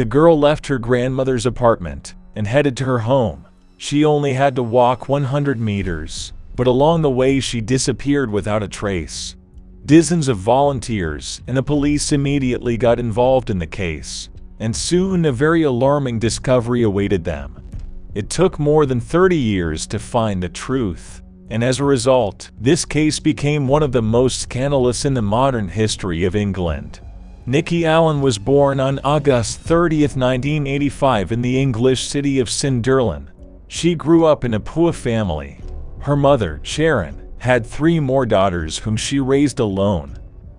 The girl left her grandmother's apartment and headed to her home. She only had to walk 100 meters, but along the way she disappeared without a trace. Dozens of volunteers and the police immediately got involved in the case, and soon a very alarming discovery awaited them. It took more than 30 years to find the truth, and as a result, this case became one of the most scandalous in the modern history of England. Nikki Allan was born on August 30, 1985 in the English city of Sunderlen. She grew up in a poor family. Her mother, Sharon, had 3 more daughters whom she raised alone.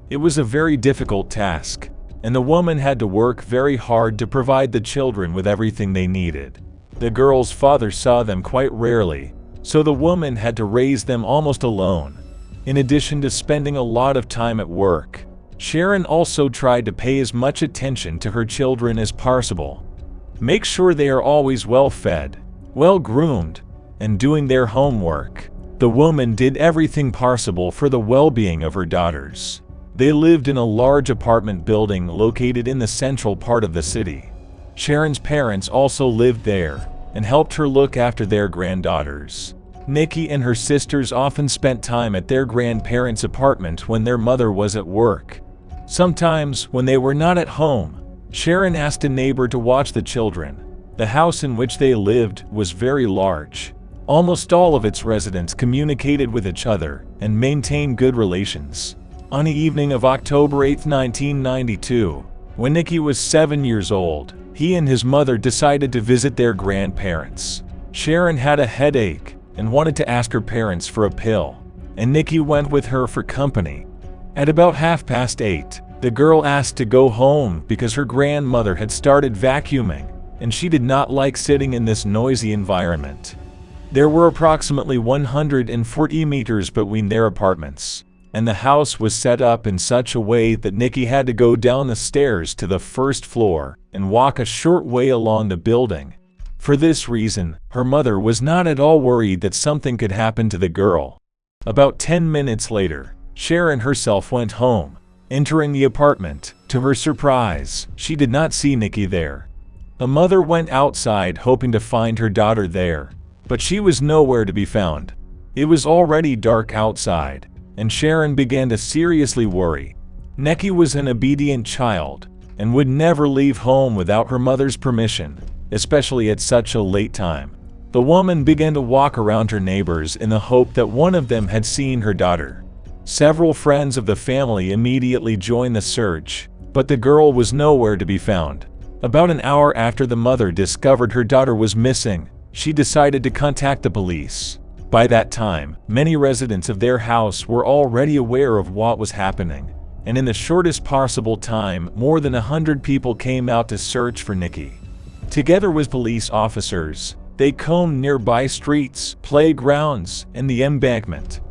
It was a very difficult task, and the woman had to work very hard to provide the children with everything they needed. The girls' father saw them quite rarely, so the woman had to raise them almost alone. In addition to spending a lot of time at work, Sharon also tried to pay as much attention to her children as possible. Make sure they are always well-fed, well-groomed, and doing their homework. The woman did everything possible for the well-being of her daughters. They lived in a large apartment building located in the central part of the city. Sharon's parents also lived there and helped her look after their granddaughters. Nikki and her sisters often spent time at their grandparents' apartment when their mother was at work. Sometimes, when they were not at home, Sharon asked a neighbor to watch the children. The house in which they lived was very large. Almost all of its residents communicated with each other and maintained good relations. On the evening of October 8, 1992, when Nikki was 7 years old, he and his mother decided to visit their grandparents. Sharon had a headache and wanted to ask her parents for a pill, and Nikki went with her for company. At about 8:30, the girl asked to go home because her grandmother had started vacuuming, and she did not like sitting in this noisy environment. There were approximately 140 meters between their apartments, and the house was set up in such a way that Nikki had to go down the stairs to the first floor and walk a short way along the building. For this reason, her mother was not at all worried that something could happen to the girl. About 10 minutes later, Sharon herself went home. Entering the apartment, to her surprise, she did not see Nikki there. The mother went outside hoping to find her daughter there, but she was nowhere to be found. It was already dark outside, and Sharon began to seriously worry. Nikki was an obedient child and would never leave home without her mother's permission, especially at such a late time. The woman began to walk around her neighbors in the hope that one of them had seen her daughter. Several friends of the family immediately joined the search, but the girl was nowhere to be found. About an hour after the mother discovered her daughter was missing, she decided to contact the police. By that time, many residents of their house were already aware of what was happening, and in the shortest possible time, more than 100 people came out to search for Nikki. Together with police officers, they combed nearby streets, playgrounds, and the embankment.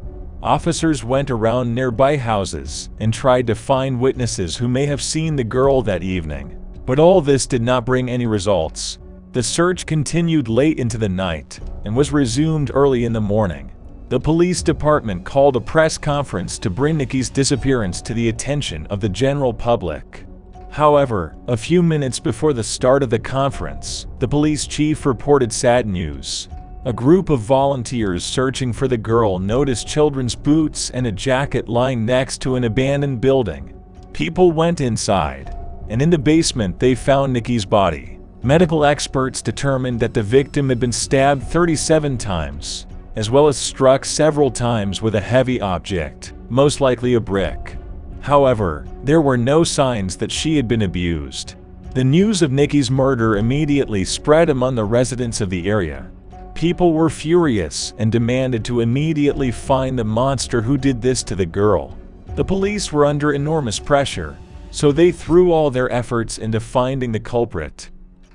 Officers went around nearby houses and tried to find witnesses who may have seen the girl that evening, but all this did not bring any results. The search continued late into the night and was resumed early in the morning. The police department called a press conference to bring Nikki's disappearance to the attention of the general public. However, a few minutes before the start of the conference, the police chief reported sad news. A group of volunteers searching for the girl noticed children's boots and a jacket lying next to an abandoned building. People went inside, and in the basement they found Nikki's body. Medical experts determined that the victim had been stabbed 37 times, as well as struck several times with a heavy object, most likely a brick. However, there were no signs that she had been abused. The news of Nikki's murder immediately spread among the residents of the area. People were furious and demanded to immediately find the monster who did this to the girl. The police were under enormous pressure, so they threw all their efforts into finding the culprit.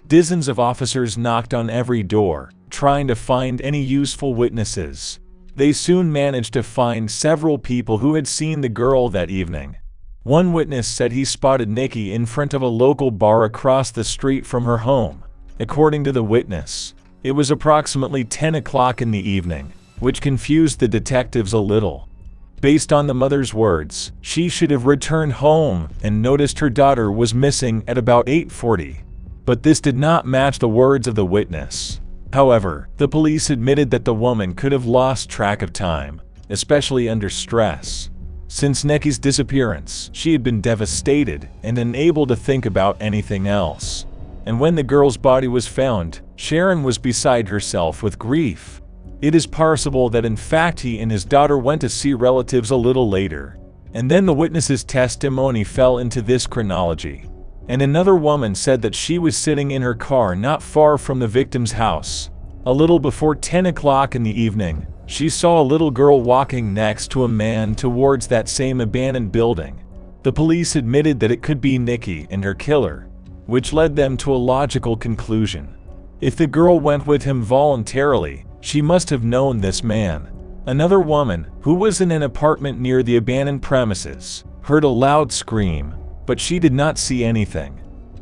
Dozens of officers knocked on every door, trying to find any useful witnesses. They soon managed to find several people who had seen the girl that evening. One witness said he spotted Nikki in front of a local bar across the street from her home. According to the witness, it was approximately 10 o'clock in the evening, which confused the detectives a little. Based on the mother's words, she should have returned home and noticed her daughter was missing at about 8:40. but this did not match the words of the witness. However, the police admitted that the woman could have lost track of time, especially under stress. Since Nikki's disappearance, she had been devastated and unable to think about anything else. And when the girl's body was found, Sharon was beside herself with grief. It is possible that in fact he and his daughter went to see relatives a little later, and then the witness's testimony fell into this chronology. And another woman said that she was sitting in her car not far from the victim's house. A little before 10 o'clock in the evening, she saw a little girl walking next to a man towards that same abandoned building. The police admitted that it could be Nikki and her killer, which led them to a logical conclusion. If the girl went with him voluntarily, she must have known this man. Another woman, who was in an apartment near the abandoned premises, heard a loud scream, but she did not see anything.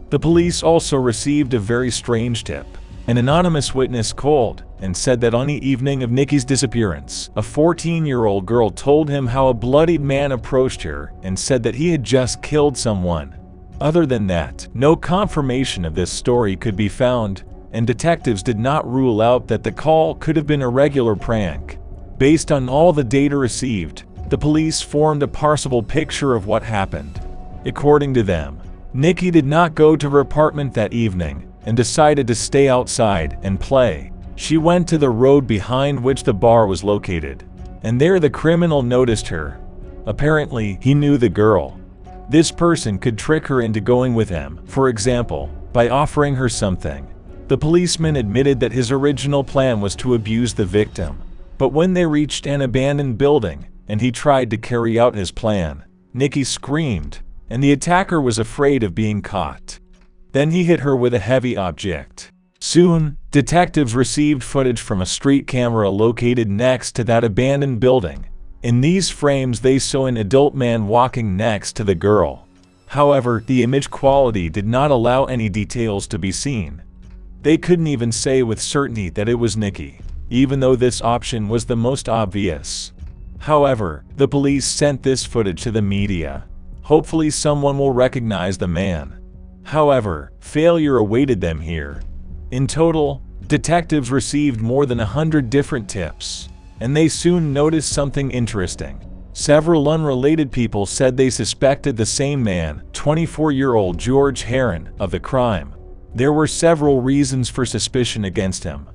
The police also received a very strange tip. An anonymous witness called and said that on the evening of Nikki's disappearance, a 14-year-old girl told him how a bloodied man approached her and said that he had just killed someone. Other than that, no confirmation of this story could be found, and detectives did not rule out that the call could have been a regular prank. Based on all the data received, the police formed a possible picture of what happened. According to them, Nikki did not go to her apartment that evening and decided to stay outside and play. She went to the road behind which the bar was located, and there the criminal noticed her. Apparently, he knew the girl. This person could trick her into going with him, for example, by offering her something. The policeman admitted that his original plan was to abuse the victim, but when they reached an abandoned building and he tried to carry out his plan, Nikki screamed, and the attacker was afraid of being caught. Then he hit her with a heavy object. Soon, detectives received footage from a street camera located next to that abandoned building. In these frames they saw an adult man walking next to the girl. However, the image quality did not allow any details to be seen. They couldn't even say with certainty that it was Nikki, even though this option was the most obvious. However, the police sent this footage to the media. Hopefully someone will recognize the man. However, failure awaited them here. In total, detectives received more than 100 different tips, and they soon noticed something interesting. Several unrelated people said they suspected the same man, 24-year-old George Sharon, of the crime. There were several reasons for suspicion against him.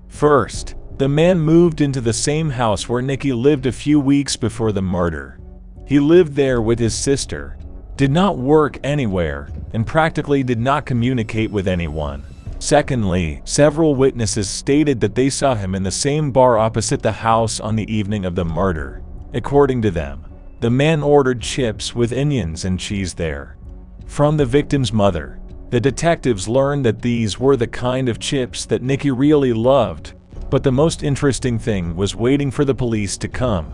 First, the man moved into the same house where Nikki lived a few weeks before the murder. He lived there with his sister, did not work anywhere, and practically did not communicate with anyone. Secondly, several witnesses stated that they saw him in the same bar opposite the house on the evening of the murder. According to them, the man ordered chips with onions and cheese there. From the victim's mother, the detectives learned that these were the kind of chips that Nikki really loved, but the most interesting thing was waiting for the police to come.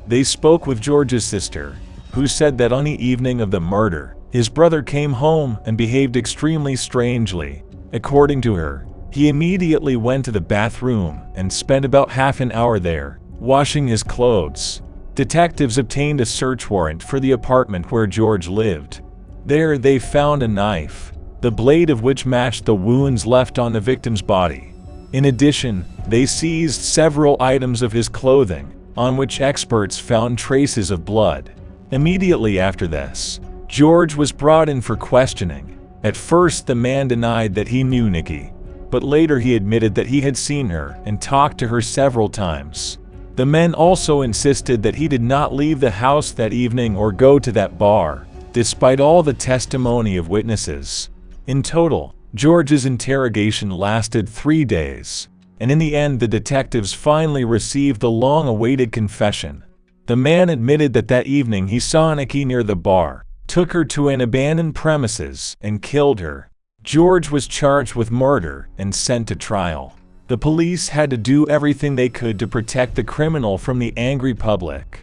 They spoke with George's sister, who said that on the evening of the murder, his brother came home and behaved extremely strangely. According to her, he immediately went to the bathroom and spent about half an hour there, washing his clothes. Detectives obtained a search warrant for the apartment where George lived. There they found a knife, the blade of which matched the wounds left on the victim's body. In addition, they seized several items of his clothing, on which experts found traces of blood. Immediately after this, George was brought in for questioning. At first, the man denied that he knew Nikki, but later he admitted that he had seen her and talked to her several times. The men also insisted that he did not leave the house that evening or go to that bar, despite all the testimony of witnesses. In total, George's interrogation lasted 3 days, and in the end the detectives finally received the long-awaited confession. The man admitted that that evening he saw Nikki near the bar, took her to an abandoned premises, and killed her. George was charged with murder and sent to trial. The police had to do everything they could to protect the criminal from the angry public.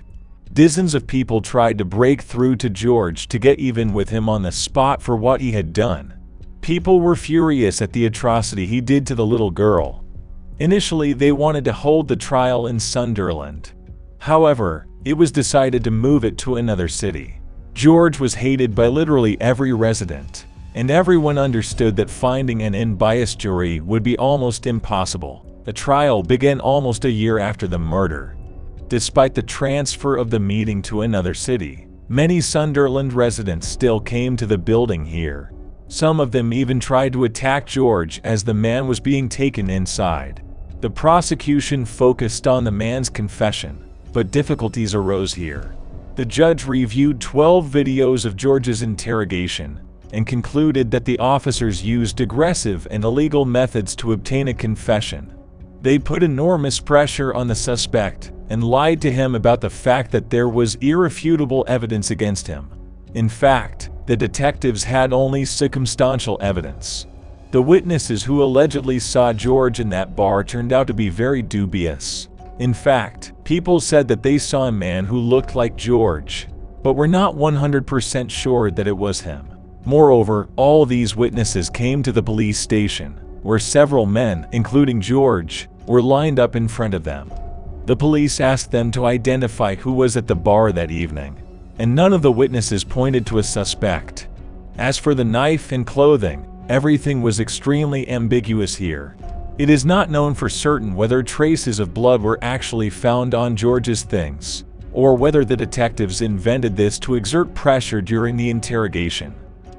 Dozens of people tried to break through to George to get even with him on the spot for what he had done. People were furious at the atrocity he did to the little girl. Initially, they wanted to hold the trial in Sunderlen. However, it was decided to move it to another city. George was hated by literally every resident. and everyone understood that finding an unbiased jury would be almost impossible. The trial began almost a year after the murder. Despite the transfer of the meeting to another city, many Sunderland residents still came to the building here. Some of them even tried to attack George as the man was being taken inside. The prosecution focused on the man's confession, but difficulties arose here. The judge reviewed 12 videos of George's interrogation and concluded that the officers used aggressive and illegal methods to obtain a confession. They put enormous pressure on the suspect and lied to him about the fact that there was irrefutable evidence against him. In fact, the detectives had only circumstantial evidence. The witnesses who allegedly saw George in that bar turned out to be very dubious. In fact, people said that they saw a man who looked like George, but were not 100% sure that it was him. Moreover, all these witnesses came to the police station, where several men, including George, were lined up in front of them. The police asked them to identify who was at the bar that evening, and none of the witnesses pointed to a suspect. As for the knife and clothing, everything was extremely ambiguous here. It is not known for certain whether traces of blood were actually found on George's things, or whether the detectives invented this to exert pressure during the interrogation.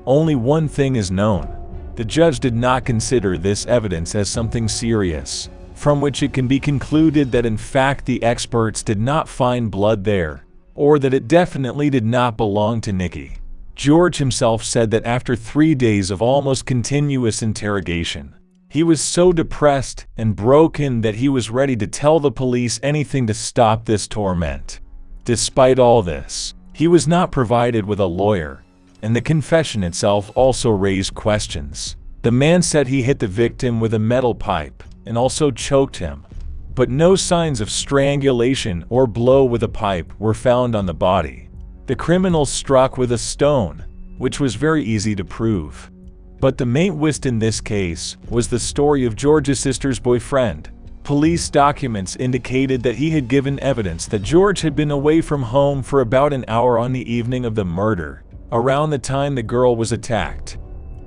Only one thing is known. The judge did not consider this evidence as something serious, from which it can be concluded that in fact the experts did not find blood there, or that it definitely did not belong to Nikki. George himself said that after 3 days of almost continuous interrogation, he was so depressed and broken that he was ready to tell the police anything to stop this torment. Despite all this, he was not provided with a lawyer, and the confession itself also raised questions. The man said he hit the victim with a metal pipe and also choked him, but no signs of strangulation or blow with a pipe were found on the body. The criminal struck with a stone, which was very easy to prove. But the main twist in this case was the story of George's sister's boyfriend. Police documents indicated that he had given evidence that George had been away from home for about an hour on the evening of the murder, around the time the girl was attacked.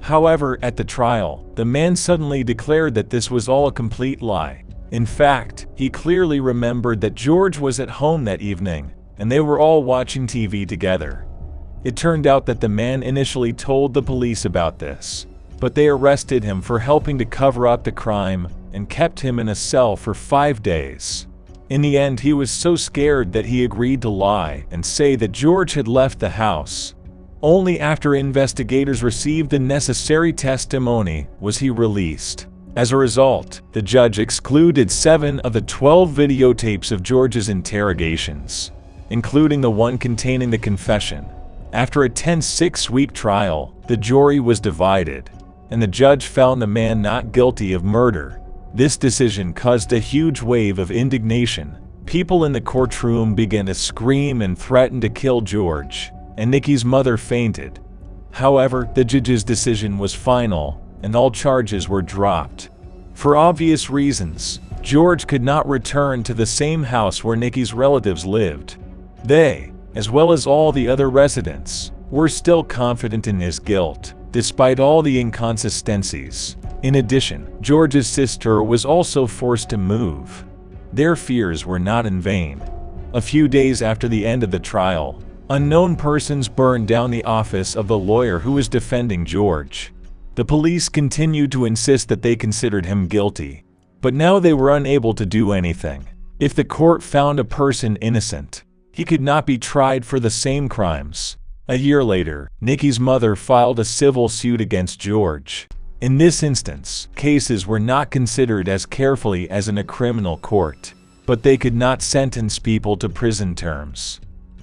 However, at the trial, the man suddenly declared that this was all a complete lie. In fact, he clearly remembered that George was at home that evening, and they were all watching TV together. It turned out that the man initially told the police about this, but they arrested him for helping to cover up the crime and kept him in a cell for 5 days. In the end, he was so scared that he agreed to lie and say that George had left the house. Only after investigators received the necessary testimony was he released. As a result, the judge excluded 7 of the 12 videotapes of George's interrogations, including the one containing the confession. After a tense 6-week trial, the jury was divided, and the judge found the man not guilty of murder. This decision caused a huge wave of indignation. People in the courtroom began to scream and threaten to kill George, and Nikki's mother fainted. However, the judge's decision was final, and all charges were dropped. For obvious reasons, George could not return to the same house where Nikki's relatives lived. They, as well as all the other residents, were still confident in his guilt, despite all the inconsistencies. In addition, George's sister was also forced to move. Their fears were not in vain. A few days after the end of the trial, unknown persons burned down the office of the lawyer who was defending George. The police continued to insist that they considered him guilty, but now they were unable to do anything. If the court found a person innocent, he could not be tried for the same crimes. A year later, Nikki's mother filed a civil suit against George. In this instance, cases were not considered as carefully as in a criminal court, but they could not sentence people to prison terms.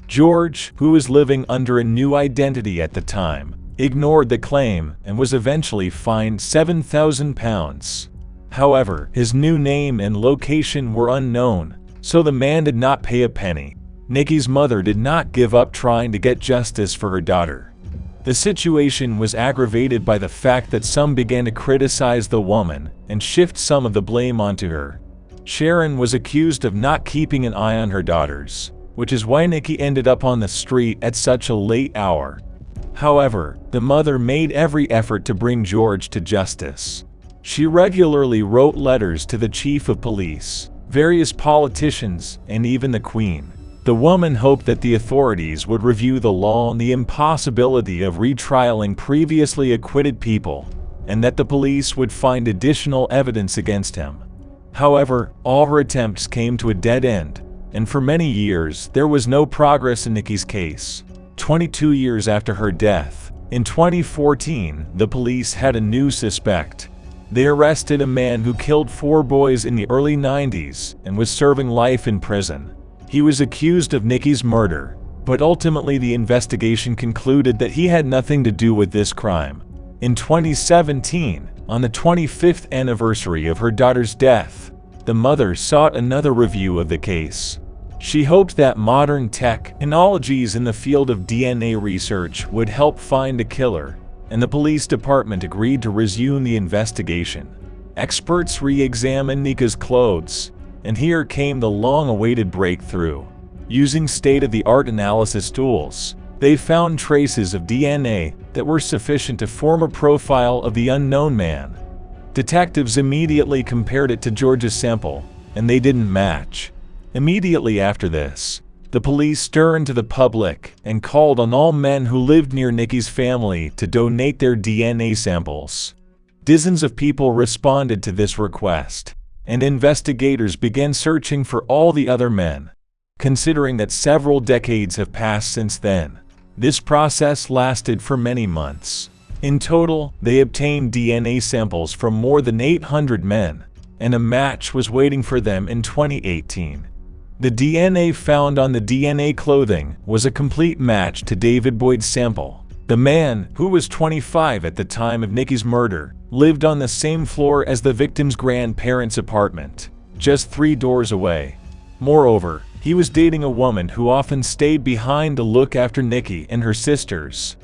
George, who was living under a new identity at the time, ignored the claim and was eventually fined £7,000. However, his new name and location were unknown, so the man did not pay a penny. Nikki's mother did not give up trying to get justice for her daughter. The situation was aggravated by the fact that some began to criticize the woman and shift some of the blame onto her. Sharon was accused of not keeping an eye on her daughters, which is why Nikki ended up on the street at such a late hour. However, the mother made every effort to bring George to justice. She regularly wrote letters to the chief of police, various politicians, and even the Queen. The woman hoped that the authorities would review the law and the impossibility of retrialing previously acquitted people, and that the police would find additional evidence against him. However, all her attempts came to a dead end, and for many years there was no progress in Nikki's case. 22 years after her death, in 2014, the police had a new suspect. They arrested a man who killed 4 boys in the early 90s and was serving life in prison. He was accused of Nikki's murder, but ultimately the investigation concluded that he had nothing to do with this crime. In 2017, on the 25th anniversary of her daughter's death, the mother sought another review of the case. She hoped that modern technologies in the field of DNA research would help find a killer, and the police department agreed to resume the investigation. Experts re-examined Nikki's clothes, and here came the long-awaited breakthrough. Using state-of-the-art analysis tools, they found traces of DNA that were sufficient to form a profile of the unknown man. Detectives immediately compared it to George's sample, and they didn't match. Immediately after this, the police turned to the public and called on all men who lived near Nikki's family to donate their DNA samples. Dozens of people responded to this request, and investigators began searching for all the other men. Considering that several decades have passed since then, this process lasted for many months. In total, they obtained DNA samples from more than 800 men, and a match was waiting for them in 2018. The DNA found on the DNA clothing was a complete match to David Boyd's sample. The man, who was 25 at the time of Nikki's murder, lived on the same floor as the victim's grandparents' apartment, just 3 doors away. Moreover, he was dating a woman who often stayed behind to look after Nikki and her sisters.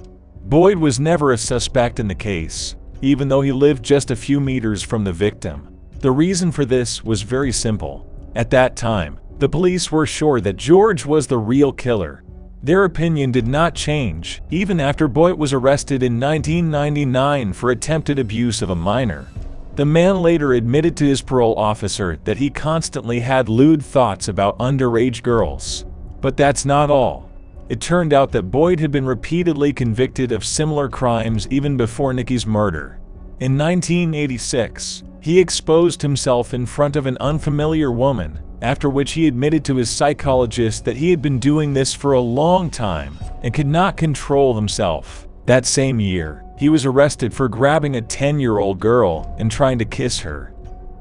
Boyd was never a suspect in the case, even though he lived just a few meters from the victim. The reason for this was very simple. At that time, the police were sure that George was the real killer. Their opinion did not change, even after Boyd was arrested in 1999 for attempted abuse of a minor. The man later admitted to his parole officer that he constantly had lewd thoughts about underage girls. But that's not all. It turned out that Boyd had been repeatedly convicted of similar crimes even before Nikki's murder. In 1986, he exposed himself in front of an unfamiliar woman, after which he admitted to his psychologist that he had been doing this for a long time and could not control himself. That same year, he was arrested for grabbing a 10-year-old girl and trying to kiss her.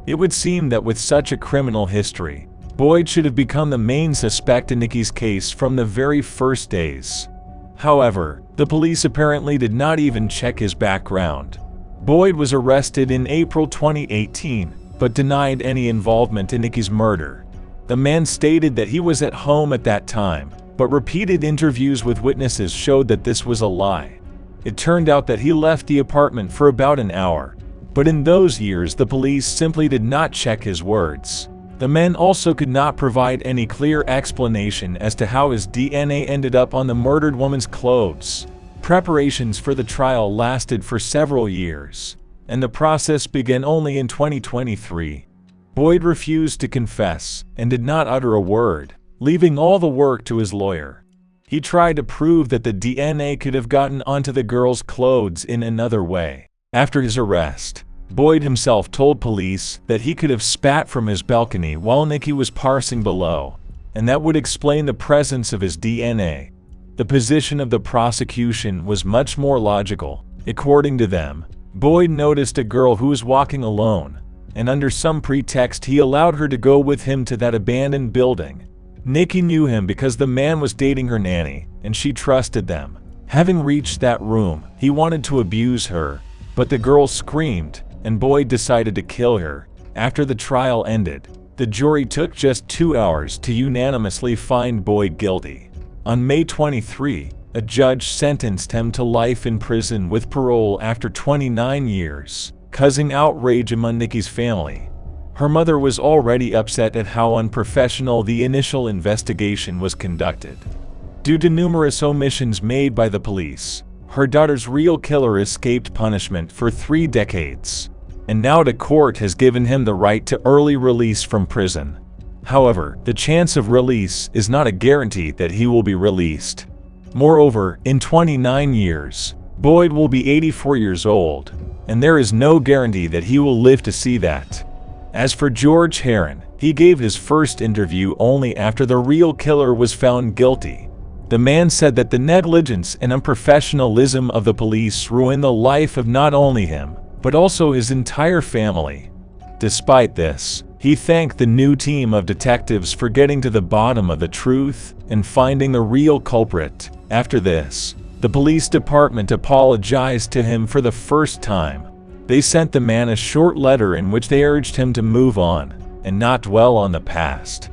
It would seem that with such a criminal history, Boyd should have become the main suspect in Nikki's case from the very first days. However, the police apparently did not even check his background. Boyd was arrested in April 2018, but denied any involvement in Nikki's murder. The man stated that he was at home at that time, but repeated interviews with witnesses showed that this was a lie. It turned out that he left the apartment for about an hour, but in those years the police simply did not check his words. The man also could not provide any clear explanation as to how his DNA ended up on the murdered woman's clothes. Preparations for the trial lasted for several years, and the process began only in 2023. Boyd refused to confess and did not utter a word, leaving all the work to his lawyer. He tried to prove that the DNA could have gotten onto the girl's clothes in another way. After his arrest, Boyd himself told police that he could have spat from his balcony while Nikki was passing below, and that would explain the presence of his DNA. The position of the prosecution was much more logical. According to them, Boyd noticed a girl who was walking alone, and under some pretext he allowed her to go with him to that abandoned building. Nikki knew him because the man was dating her nanny, and she trusted them. Having reached that room, he wanted to abuse her, but the girl screamed, and Boyd decided to kill her. After the trial ended, the jury took just 2 hours to unanimously find Boyd guilty. On May 23, a judge sentenced him to life in prison with parole after 29 years, causing outrage among Nikki's family. Her mother was already upset at how unprofessional the initial investigation was conducted. Due to numerous omissions made by the police, her daughter's real killer escaped punishment for 3 decades, and now the court has given him the right to early release from prison. However, the chance of release is not a guarantee that he will be released. Moreover, in 29 years, Boyd will be 84 years old, and there is no guarantee that he will live to see that. As for George Heron, he gave his first interview only after the real killer was found guilty. The man said that the negligence and unprofessionalism of the police ruined the life of not only him, but also his entire family. Despite this, he thanked the new team of detectives for getting to the bottom of the truth and finding the real culprit. After this, the police department apologized to him for the first time. They sent the man a short letter in which they urged him to move on and not dwell on the past.